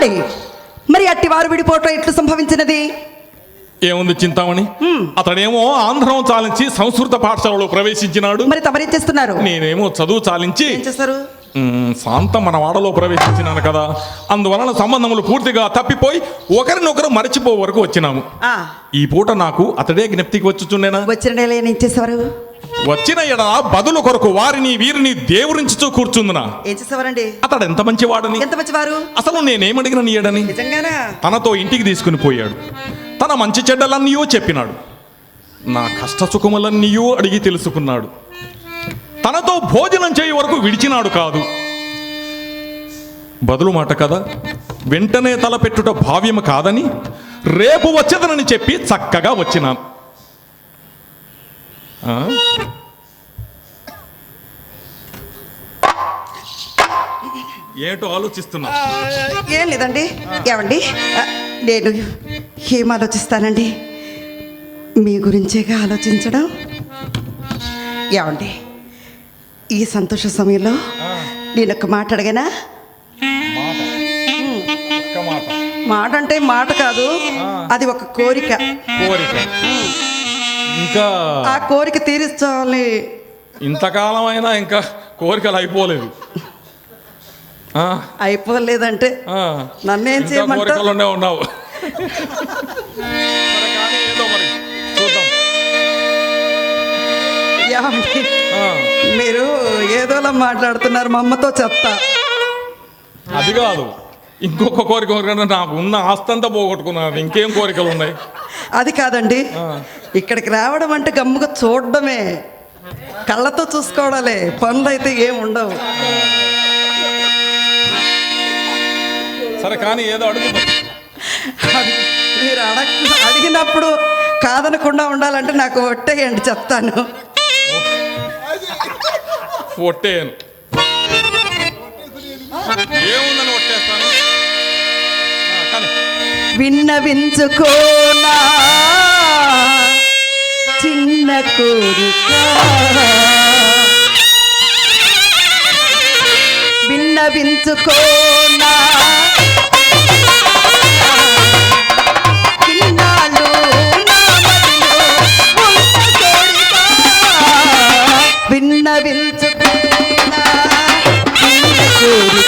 చెప్పండి, మరి అట్టి వారు విడిపోవటం ఎట్లు సంభవించినది? ఏముంది చింతామణి, అతడేమో ఆంధ్రం చాలించి సంస్కృత పాఠశాలలో ప్రవేశించినాడు. మరి తమరేం చేస్తున్నారు? నేనేమో చదువు చాలించి ఏం చేస్తారు? శాంత మన వాడలో ప్రవేశించినాను కదా, అందువలన సంబంధములు పూర్తిగా తప్పిపోయి ఒకరినొకరు మరచిపో వరకు వచ్చినాము. ఈ పూట నాకు అతడే జ్ఞప్తికి వచ్చుచుండేనా? వచ్చిన నెల ఏం చేసేవారు? వచ్చిన ఎడ బదులు కొరకు వారిని వీరిని దేవురించుతూ కూర్చుందునా. ఏం చేసేవారండి? అతడు ఎంత మంచివాడని, ఎంత మంచివారు? అసలు నేనేమడిగిన నీయడని నిజంగానా? తనతో ఇంటికి తీసుకుని పోయాడు. తన మంచి చెడ్డలన్నీయో చెప్పినాడు. నా కష్ట సుఖములన్నీయో అడిగి తెలుసుకున్నాడు. తనతో భోజనం చేయ వరకు విడిచినాడు కాదు. బదులు మాట కదా, వెంటనే తలపెట్టుట భావ్యము కాదని రేపు వచ్చేదనని చెప్పి చక్కగా వచ్చినాను. ఏంటో ఆలోచిస్తున్నా? ఏం లేదండి. ఏమండి, నేను ఏం ఆలోచిస్తానండి, మీ గురించేగా ఆలోచించడం. ఏమండి, ఈ సంతోష సమయంలో నేను ఒక మాట అడగనా? మాట అంటే మాట కాదు, అది ఒక కోరిక. ఇంకా ఆ కోరిక తీర్చాలి. ఇంతకాలం అయినా ఇంకా కోరికలు అయిపోలేదు. అయిపోలేదంటే నన్నేం చేయమంటావు? ఉన్నావు. మీరు ఏదోలా మాట్లాడుతున్నారు, మా అమ్మతో చెప్తా. అది కాదు, ఇంకొక కోరిక. నాకు ఉన్న ఆస్తంతా పోగొట్టుకున్నాను, ఇంకేం కోరికలు ఉన్నాయి? అది కాదండి, ఇక్కడికి రావడం అంటే గమ్ముగా చూడడమే, కళ్ళతో చూసుకోవడాలే, పనులు అయితే ఏం ఉండవు. సరే కానీ ఏదో అడుగు. మీరు అడిగినప్పుడు కాదనకుండా ఉండాలంటే నాకు ఒట్టేయండి, చెప్తాను. ఒట్టేయను, ఏముందని ఒట్టేస్తాను. విన్నవించుకోనా చిన్న కోరిక, విన్నవించుకోనా చిన్నాళ్ళు నా మదిలో ఉన్న కోరిక, విన్నవించుకోనా చిన్న కోరిక.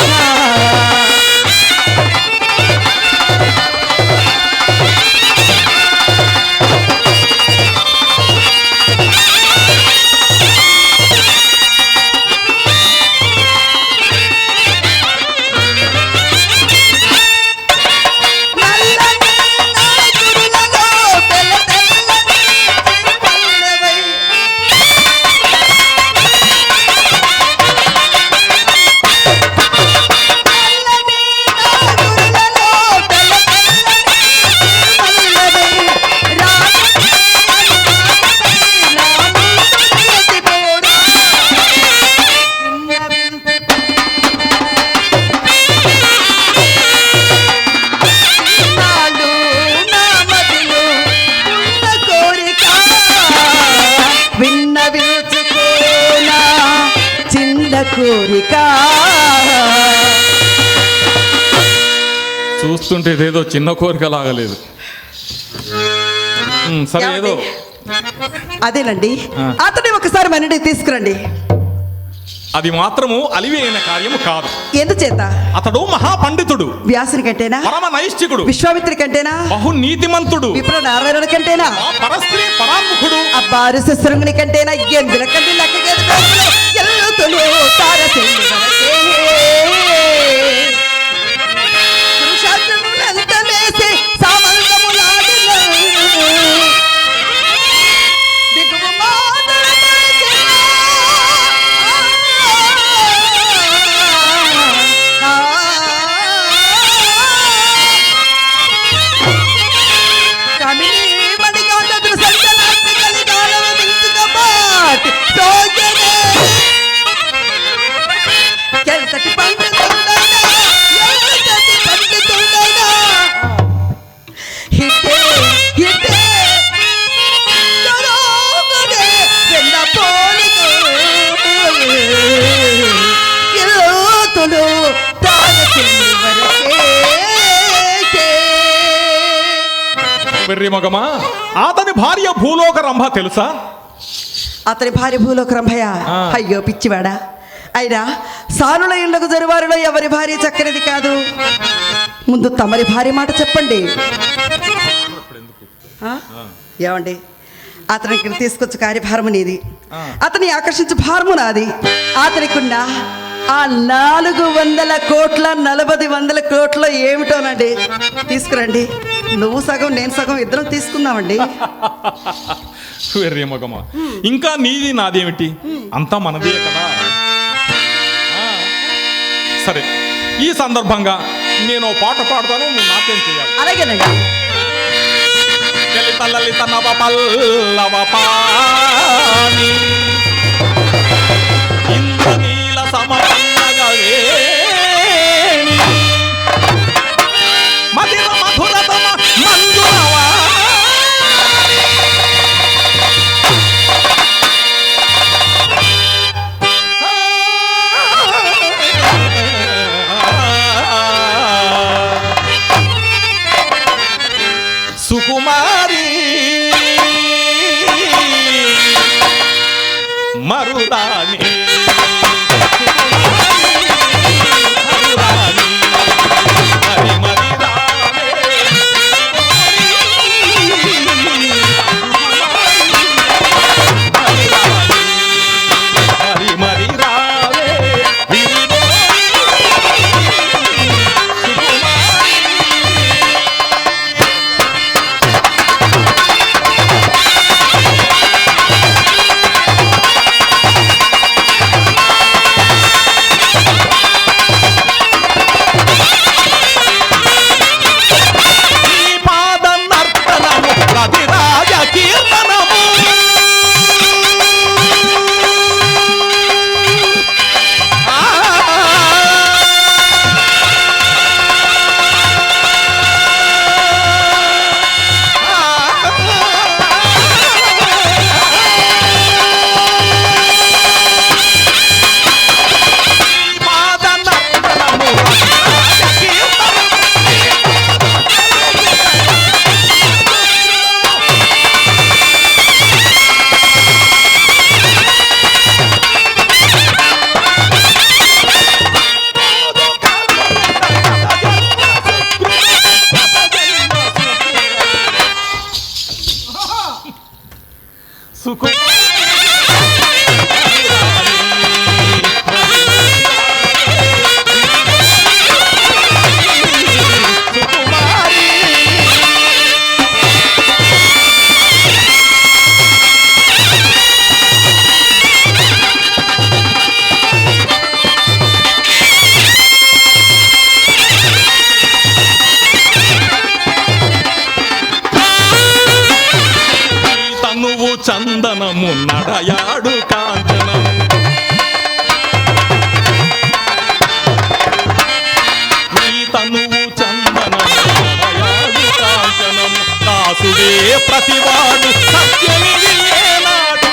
చూస్తుంటే ఏదో చిన్న కోరిక లాగలేదు. సరే ఏదో అదేనండి, అతని ఒకసారి మన తీసుకురండి. అది మాత్రము అలివి అయిన కార్యము కాదు. ఎందుచేత? అతడు మహాపండితుడు. వ్యాసుని కంటేనా? పరమ నైష్ఠికుడు. విశ్వామిత్రుడి కంటేనా? బహు నీతిమంతుడు. విప్ర నారాయణుడి కంటేనా? పరస్త్రీ పరాముఖుడు. అబ్బారు శస్త్రుని కంటేనా? ఎందుల కంటే వెర్రి మగమా, అతని భార్య భూలోక రంభ తెలుసా? అతని భార్య భూలోక రంభయ్య? అయ్యో పిచ్చివాడా, అయినా సానుల ఇళ్లకు జరువారిలో ఎవరి భార్య చక్కనిది కాదు. ముందు తమరి భార్య మాట చెప్పండి. ఏమండి, అతని ఇక్కడ తీసుకొచ్చి కార్యభారము నీది, అతని ఆకర్షించే భారము నాది. అతనికున్న ఆ 400 కోట్ల 40 కోట్ల ఏమిటోనండి తీసుకురండి. నువ్వు సగం నేను సగం ఇద్దరం తీసుకుందామండి. వెర్రి మగమా, ఇంకా నీది నాదేమిటి, అంతా మనదే కదా. సరే, ఈ సందర్భంగా నేను పాట పాడతాను, నువ్వు నాట్యం చేయాలి. అలాగేనండి. లలిత లలిత నవ పల్లవ పాణి ఇంద్రనీల సమపన్నగవేణి మధుర మధురతమ మంజురవా సుకుమారి మరుదాని చందనము నడయాడు కాంచనము నీ తనువు చందనము నడయాడు కాంచనము దాసుడే ప్రతివాడు సత్యమిది ఏనాడు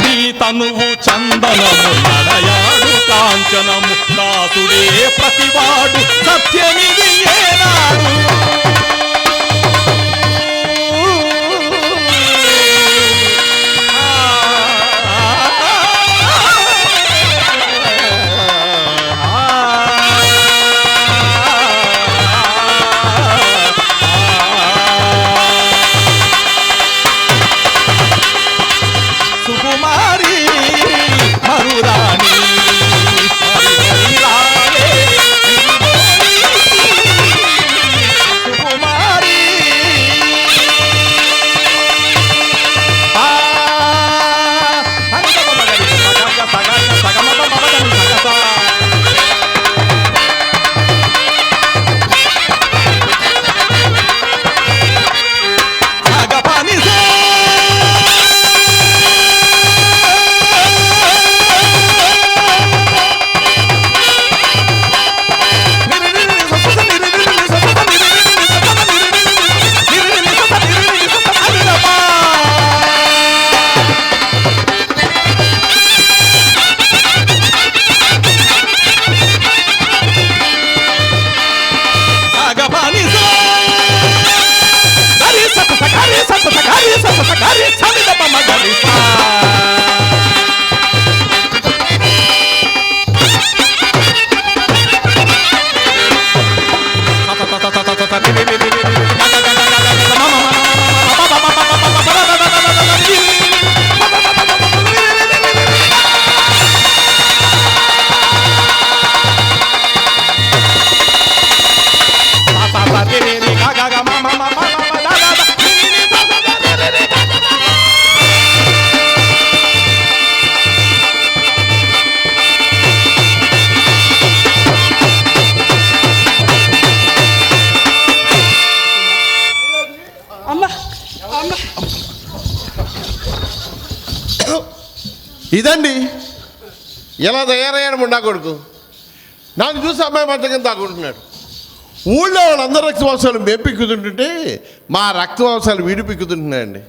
నీ తనువు చందనము నడయాడు కాంచనము దాసుడే ప్రతివాడు సత్యమిది ఏనాడు సుకుమారి మగరి సా. ఇదండి ఎలా తయారయ్యాడు ముండా కొడుకు. నన్ను చూసి అమ్మాయి మంచం తాగుంటున్నాడు. ఊళ్ళో వాళ్ళందరూ రక్తవంశాలు మేము పిక్కుతుంటుంటే మా రక్తవంశాలు వీడు పిక్కుతుంటున్నాయండి.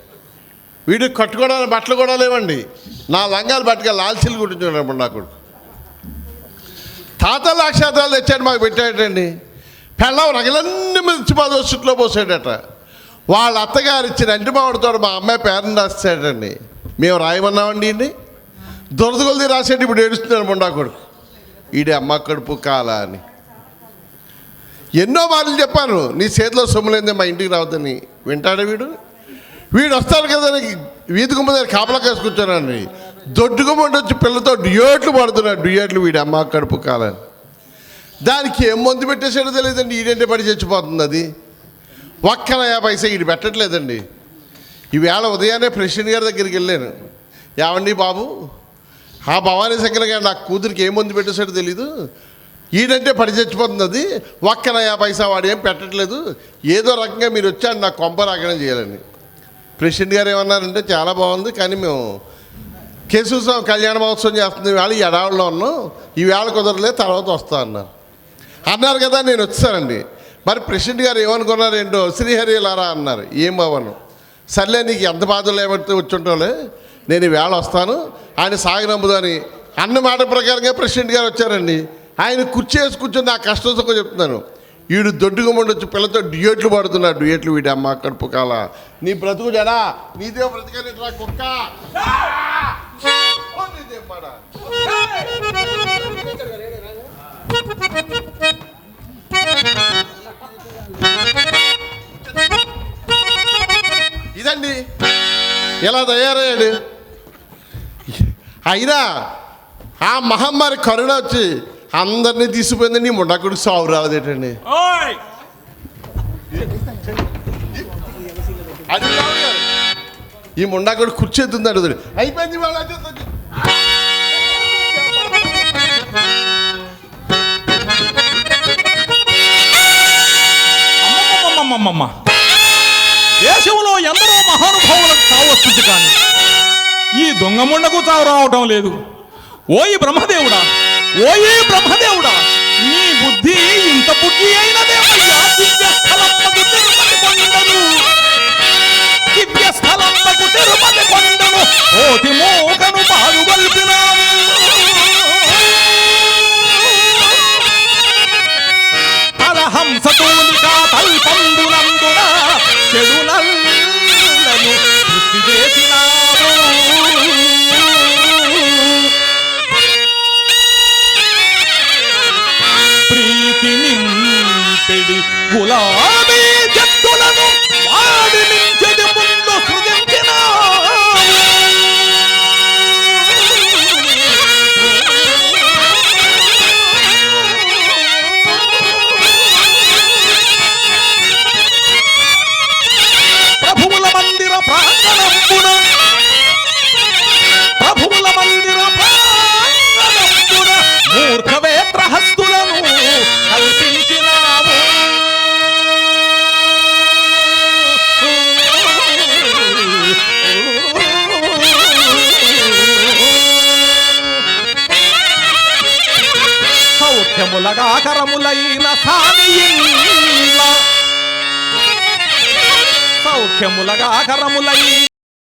వీడు కట్టుకోవడానికి బట్టలు కూడా లేవండి. నా లంగాలు బట్టగా లాల్చీలు కుట్టించున్నాడు ముండా కొడుకు. తాతలు అక్షాతాలు తెచ్చాడు మాకు పెట్టాడటండి. పెళ్ళం రగలన్నీ మిర్చి చుట్లో పోసాడట. వాళ్ళ అత్తగారు ఇచ్చిన అంటి మామిడితో మా అమ్మాయి పేరుని రాస్తాడండి. మేము రాయమన్నామండి అండి. దొరదగొలది రాసేటి ఇప్పుడు ఏడుస్తున్నాడు ముండా కొడుకు. ఈడే అమ్మ కడుపు కాల అని ఎన్నో మాటలు చెప్పాను. నీ చేతిలో సొమ్ములేందే మా ఇంటికి రావద్దని. వింటాడే వీడు. వీడు వస్తాడు కదా వీధి గుమ్మ దగ్గర కాపలా కేసి కూర్చోనండి. దొడ్డు గుమ్మ వచ్చి పిల్లతో డ్యూయట్లు పడుతున్నాడు. డ్యూయట్లు వీడి అమ్మ కడుపు కాలని. దానికి ఏం మందు పెట్టేసాడో తెలియదండి. ఈడంటే పడి చచ్చిపోతుంది అది. ఒక్క 50 పైసా ఈడు పెట్టట్లేదండి. ఈవేళ ఉదయాన్నే ప్రెసిడెంట్ గారి దగ్గరికి వెళ్ళాను. ఏమండి బాబు, ఆ భవానీ శంకర్ గారు నా కూతురికి ఏం మందు పెట్టేసాడో తెలీదు, ఈడంటే పడి చచ్చిపోతుంది అది. ఒక్క 50 పైసా వాడు ఏం పెట్టట్లేదు, ఏదో రకంగా మీరు వచ్చాడు నాకు కొంప రాకడం చేయాలని. ప్రెసిడెంట్ గారు ఏమన్నారంటే చాలా బాగుంది, కానీ మేము కేశవస్వామి కళ్యాణ మహోత్సవం చేస్తుంది ఈవేళ ఈ ఎడావుల్లో ఉన్నాం, ఈవేళ కుదరలే తర్వాత వస్తా అన్నారు కదా. నేను వచ్చానండి. మరి ప్రెసిడెంట్ గారు ఏమనుకున్నారు ఏంటో, శ్రీహరి లారా అన్నారు. ఏం బావను, సర్లే నీకు ఎంత బాధలు ఏమంటే వచ్చుంటాలే, నేను ఈవేళ వస్తాను ఆయన సాగనంపుదని అన్న మాట ప్రకారంగా ప్రెసిడెంట్ గారు వచ్చారండి. ఆయన కుర్చీ వేసి కూర్చొని నా కష్టం సుఖం చెప్తున్నాను. వీడు దొడ్డుగా ఉండొచ్చు పిల్లతో డ్యూయట్లు పడుతున్నాడు. డ్యూయట్లు వీడి అమ్మ కడుపు కాల. నీ బ్రతుకు జడా నీదే బ్రతికని రా కుక్క. ఇదండి ఎలా తయారయ్యాడు. అయినా ఆ మహమ్మారి కరోనా వచ్చి అందరినీ తీసిపోయిందండి. నీ ముండకుడు సాగు రాలేదేటండి. ఈ ముండాకుడు కూర్చేద్దుంది అడుగుతుంది. అయిపోయింది అమ్మమ్మమ్మమ్మ, దేశంలో ఎందరో మహానుభావులకు చావు వస్తుంది, కానీ ఈ దొంగ ముండకు చావు రావటం లేదు. ఓయి బ్రహ్మదేవుడా, ఓయే బ్రహ్మదేవుడా, నీ బుద్ధి ఇంత బుద్ధి అయినదేమయ్యా. దివ్యస్థలంబకు తిరుపతి కొండను, దివ్యస్థలంబకు తిరుపతి కొండను కోటి మోకను పారుగొల్పినావు. అరహంసతూలికా తల్పందునందున చెడునల్లను సృష్టి చేసినావు. గులాబీ జట్టులను వాడి మించెది ముందు సృజించిన ప్రభువుల మందిర ప్రాంగణంబున, ప్రభువుల మందిర ప్రాంగణంబున మూర్ఖవేత్రహస్తులను కల్పించినావు. సౌఖ్యములగాకరములైన సానియిండ్ల, సౌఖ్యములగాకరములైన